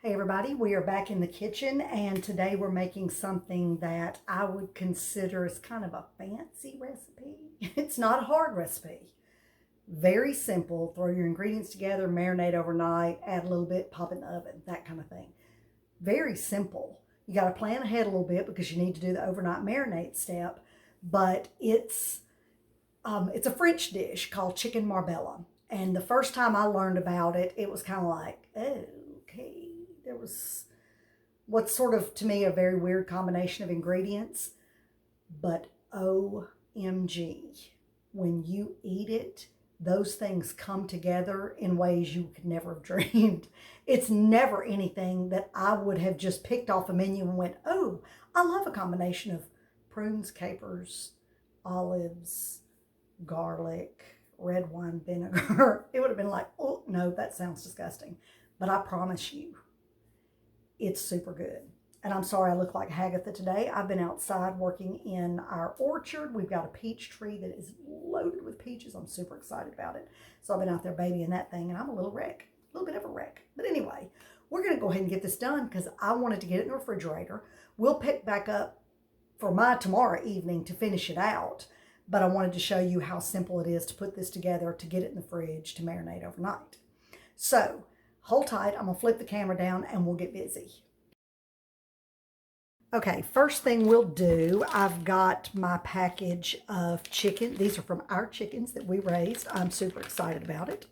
Hey everybody, we are back in the kitchen and today we're making something that I would consider as kind of a fancy recipe. It's not a hard recipe. Very simple. Throw your ingredients together, marinate overnight, add a little bit, pop in the oven, that kind of thing. Very simple. You got to plan ahead a little bit because you need to do the overnight marinate step, but it's a French dish called chicken Marbella. And the first time I learned about it, it was kind of like, oh, okay. There was what's sort of, to me, a very weird combination of ingredients. But OMG, when you eat it, those things come together in ways you could never have dreamed. It's never anything that I would have just picked off a menu and went, oh, I love a combination of prunes, capers, olives, garlic, red wine vinegar. It would have been like, oh, no, that sounds disgusting. But I promise you, it's super good. And I'm sorry I look like Hagatha today. I've been outside working in our orchard. We've got a peach tree that is loaded with peaches. I'm super excited about it. So I've been out there babying that thing, and I'm a little wreck, a little bit of a wreck. But anyway, we're going to go ahead and get this done because I wanted to get it in the refrigerator. We'll pick back up for my tomorrow evening to finish it out. But I wanted to show you how simple it is to put this together, to get it in the fridge, to marinate overnight. So hold tight. I'm going to flip the camera down and we'll get busy. Okay, first thing we'll do, I've got my package of chicken. These are from our chickens that we raised. I'm super excited about it.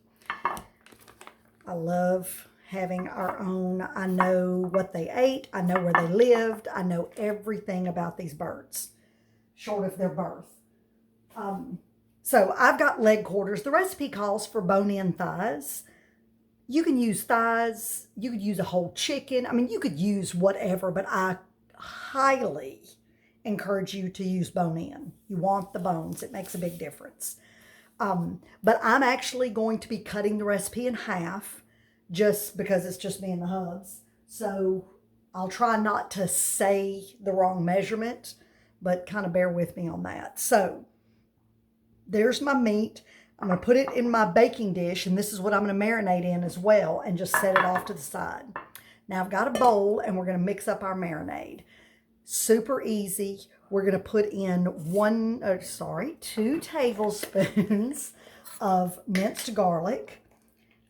I love having our own. I know what they ate. I know where they lived. I know everything about these birds, short of their birth. So I've got leg quarters. The recipe calls for bone-in thighs. You can use thighs. You could use a whole chicken. I mean, you could use whatever, but I highly encourage you to use bone-in. You want the bones. It makes a big difference. But I'm actually going to be cutting the recipe in half just because it's just me and the hubs. So I'll try not to say the wrong measurement, but kind of bear with me on that. So there's my meat. I'm going to put it in my baking dish, and this is what I'm going to marinate in as well, and just set it off to the side. Now I've got a bowl, and we're going to mix up our marinade. Super easy. We're going to put in 2 tablespoons of minced garlic,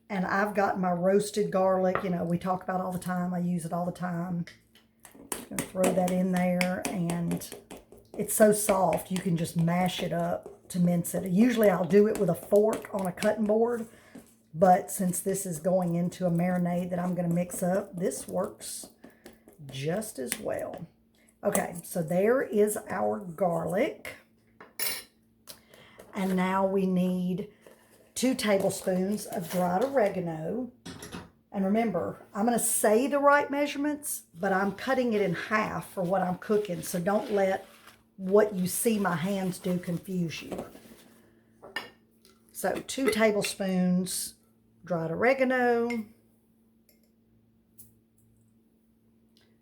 and I've got my roasted garlic. You know, we talk about all the time. I use it all the time. I'm going to throw that in there, and it's so soft you can just mash it up to mince it. Usually I'll do it with a fork on a cutting board, but since this is going into a marinade that I'm going to mix up, this works just as well. Okay, so there is our garlic. And now we need 2 tablespoons of dried oregano. And remember, I'm going to say the right measurements, but I'm cutting it in half for what I'm cooking, so don't let what you see my hands do confuse you. So 2 tablespoons dried oregano.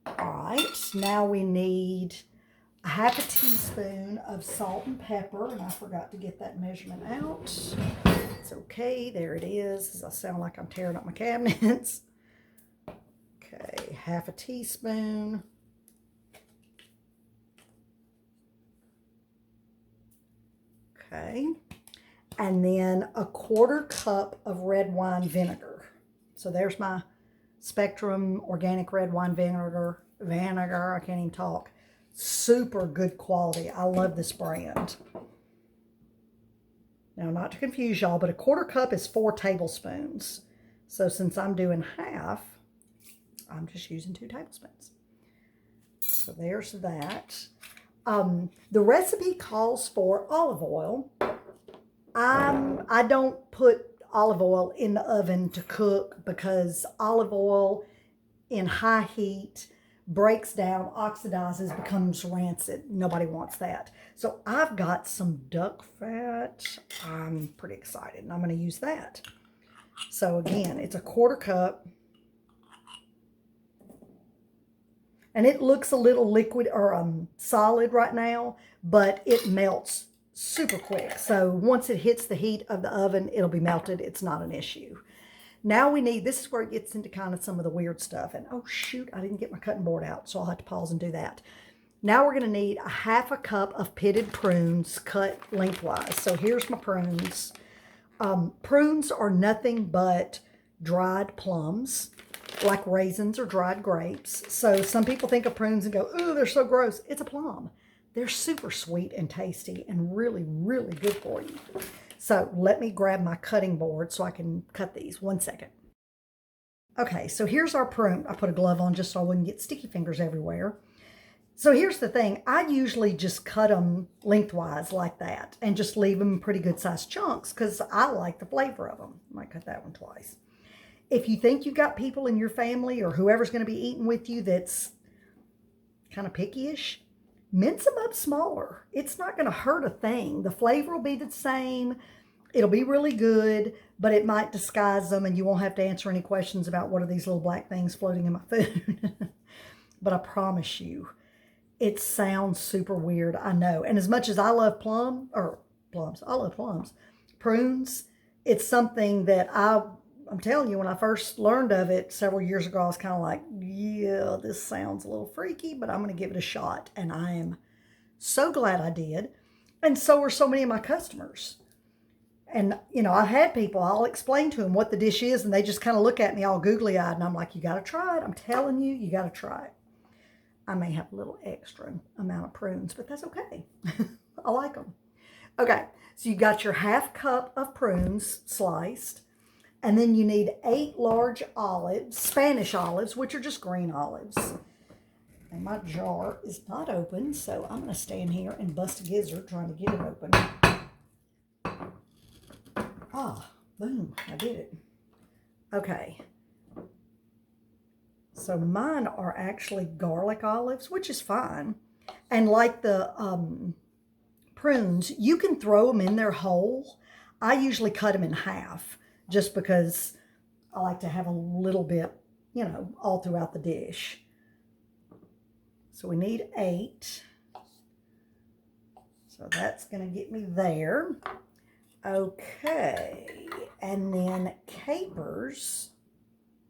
All right, now we need a half a teaspoon of salt and pepper, and I forgot to get that measurement out. It's okay, there it is. I sound like I'm tearing up my cabinets. Okay, half a teaspoon. Okay, and then a 1/4 cup of red wine vinegar. So there's my Spectrum organic red wine vinegar. I can't even talk. Super good quality. I love this brand. Now, not to confuse y'all, but a 1/4 cup is 4 tablespoons. So since I'm doing half, I'm just using 2 tablespoons. So there's that. The recipe calls for olive oil. I don't put olive oil in the oven to cook because olive oil in high heat breaks down, oxidizes, becomes rancid. Nobody wants that. So I've got some duck fat. I'm pretty excited, and I'm going to use that. So again, it's a 1/4 cup. And it looks a little liquid or solid right now, but it melts super quick. So once it hits the heat of the oven, it'll be melted. It's not an issue. Now we need, this is where it gets into kind of some of the weird stuff. And oh shoot, I didn't get my cutting board out, so I'll have to pause and do that. Now we're going to need a half a cup of pitted prunes cut lengthwise. So here's my prunes. Prunes are nothing but dried plums, like raisins or dried grapes. So some people think of prunes and go, "Ooh, they're so gross." It's a plum. They're super sweet and tasty and really, really good for you. So let me grab my cutting board so I can cut these. 1 second. Okay, so here's our prune. I put a glove on just so I wouldn't get sticky fingers everywhere. So here's the thing. I usually just cut them lengthwise like that and just leave them in pretty good sized chunks because I like the flavor of them. I might cut that one twice. If you think you've got people in your family or whoever's going to be eating with you that's kind of picky-ish, mince them up smaller. It's not going to hurt a thing. The flavor will be the same. It'll be really good, but it might disguise them and you won't have to answer any questions about what are these little black things floating in my food. But I promise you, it sounds super weird, I know. And as much as I love prunes, it's something that I'm telling you, when I first learned of it several years ago, I was kind of like, yeah, this sounds a little freaky, but I'm going to give it a shot. And I am so glad I did. And so are so many of my customers. And, you know, I've had people, I'll explain to them what the dish is, and they just kind of look at me all googly-eyed, and I'm like, you got to try it. I'm telling you, you got to try it. I may have a little extra amount of prunes, but that's okay. I like them. Okay, so you got your half cup of prunes sliced, and then you need 8 large olives, Spanish olives, which are just green olives. And my jar is not open, so I'm going to stand here and bust a gizzard trying to get it open. Ah, boom, I did it. Okay. So mine are actually garlic olives, which is fine. And like the prunes, you can throw them in there whole. I usually cut them in half just because I like to have a little bit, you know, all throughout the dish. So we need 8. So that's going to get me there. Okay. And then capers.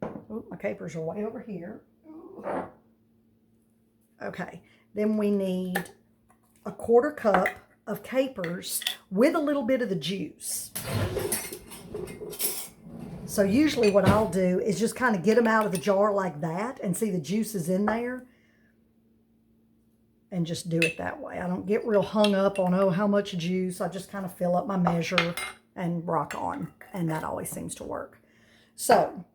Oh, my capers are way over here. Okay, then we need a 1/4 cup of capers with a little bit of the juice. So usually what I'll do is just kind of get them out of the jar like that and see the juice is in there and just do it that way. I don't get real hung up on, oh, how much juice. I just kind of fill up my measure and rock on, and that always seems to work. So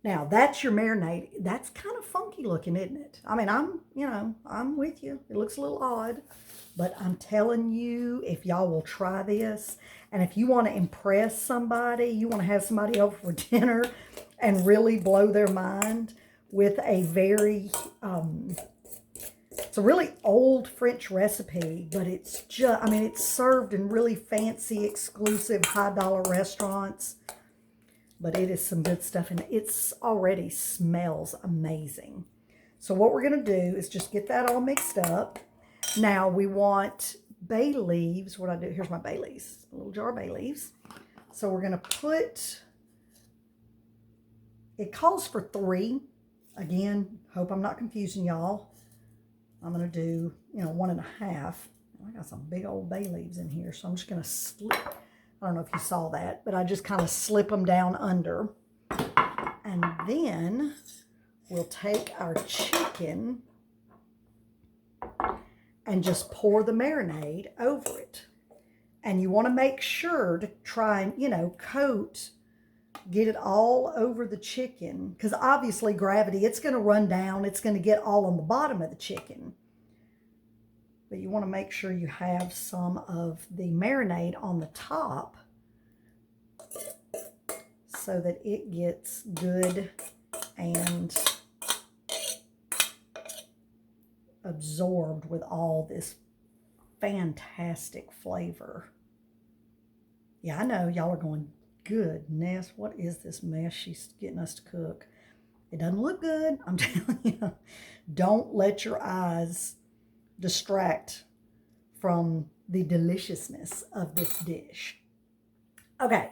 now that's your marinade. That's kind of funky looking, isn't it? I mean, I'm with you. It looks a little odd, but I'm telling you, if y'all will try this, and if you want to impress somebody, you want to have somebody over for dinner and really blow their mind with a very, it's a really old French recipe, but it's just, I mean, it's served in really fancy, exclusive, high-dollar restaurants. But it is some good stuff, and it's already smells amazing. So what we're going to do is just get that all mixed up. Now we want bay leaves. What do I do? Here's my bay leaves. A little jar of bay leaves. So we're going to put, it calls for 3. Again, hope I'm not confusing y'all. I'm going to do, 1 1/2. I got some big old bay leaves in here, so I'm just going to slip. I don't know if you saw that, but I just kind of slip them down under. And then we'll take our chicken and just pour the marinade over it. And you want to make sure to try and, coat, get it all over the chicken. Because obviously gravity, it's going to run down. It's going to get all on the bottom of the chicken. But you want to make sure you have some of the marinade on the top so that it gets good and absorbed with all this fantastic flavor. Yeah, I know y'all are going, goodness, what is this mess she's getting us to cook? It doesn't look good. I'm telling you, don't let your eyes distract from the deliciousness of this dish. Okay,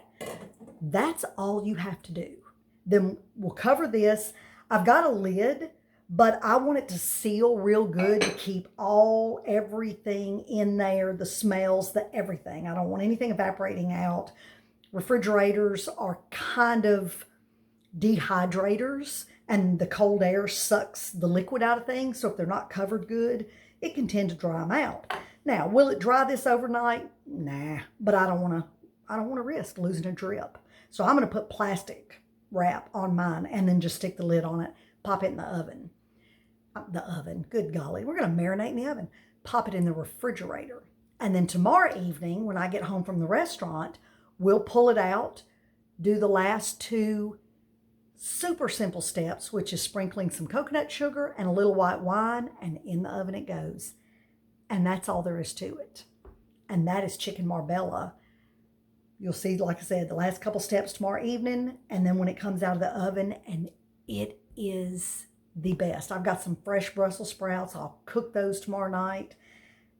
That's all you have to do. Then we'll cover this. I've got a lid, but I want it to seal real good to keep everything in there, the smells, the everything. I don't want anything evaporating out. Refrigerators are kind of dehydrators, and the cold air sucks the liquid out of things. So if they're not covered good, it can tend to dry them out. Now, will it dry this overnight? Nah, but I don't want to risk losing a drip. So I'm going to put plastic wrap on mine and then just stick the lid on it, pop it in the oven. Good golly, we're going to marinate in the oven. Pop it in the refrigerator. And then tomorrow evening, when I get home from the restaurant, we'll pull it out, do the last two super simple steps, which is sprinkling some coconut sugar and a little white wine, and in the oven it goes. And that's all there is to it. And that is chicken Marbella. You'll see, like I said, the last couple steps tomorrow evening, and then when it comes out of the oven, and it is the best. I've got some fresh Brussels sprouts. I'll cook those tomorrow night,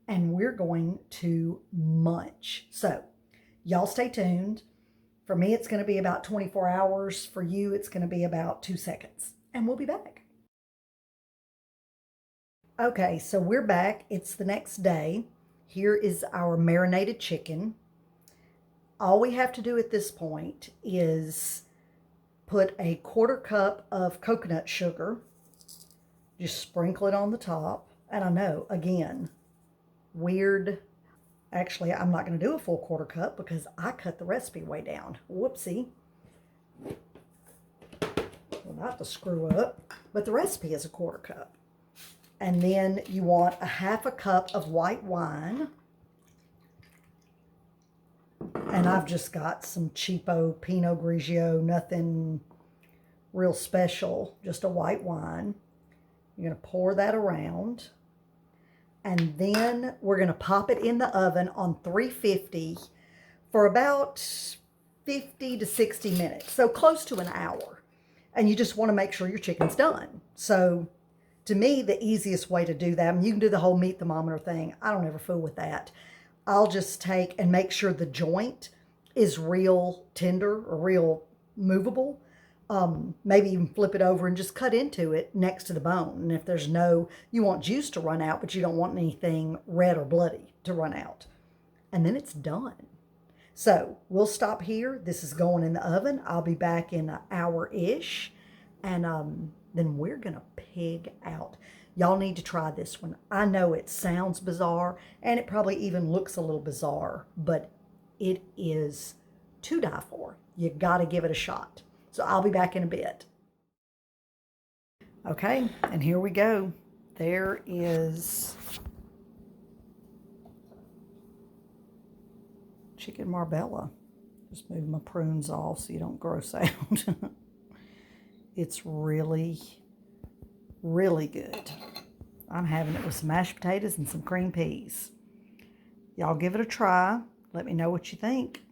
and we're going to munch. So y'all stay tuned. For me, it's going to be about 24 hours. For you, it's going to be about 2 seconds, and we'll be back. Okay, so we're back. It's the next day. Here is our marinated chicken. All we have to do at this point is put a 1/4 cup of coconut sugar. Just sprinkle it on the top. And I know, again, weird. Actually, I'm not going to do a full 1/4 cup because I cut the recipe way down. Whoopsie. Well, not to screw up, but the recipe is a 1/4 cup. And then you want a 1/2 cup of white wine. And I've just got some cheapo Pinot Grigio, nothing real special, just a white wine. You're going to pour that around. And then we're going to pop it in the oven on 350 for about 50 to 60 minutes. So close to an hour. And you just want to make sure your chicken's done. So to me, the easiest way to do that, and you can do the whole meat thermometer thing. I don't ever fool with that. I'll just take and make sure the joint is real tender or real movable. Maybe even flip it over and just cut into it next to the bone. And if there's you want juice to run out, but you don't want anything red or bloody to run out. And then it's done. So we'll stop here. This is going in the oven. I'll be back in an hour-ish. And then we're going to pig out. Y'all need to try this one. I know it sounds bizarre, and it probably even looks a little bizarre, but it is to die for. You got to give it a shot. So I'll be back in a bit. Okay, and here we go. There is chicken Marbella. Just move my prunes off so you don't gross out. It's really, really good. I'm having it with some mashed potatoes and some cream peas. Y'all give it a try. Let me know what you think.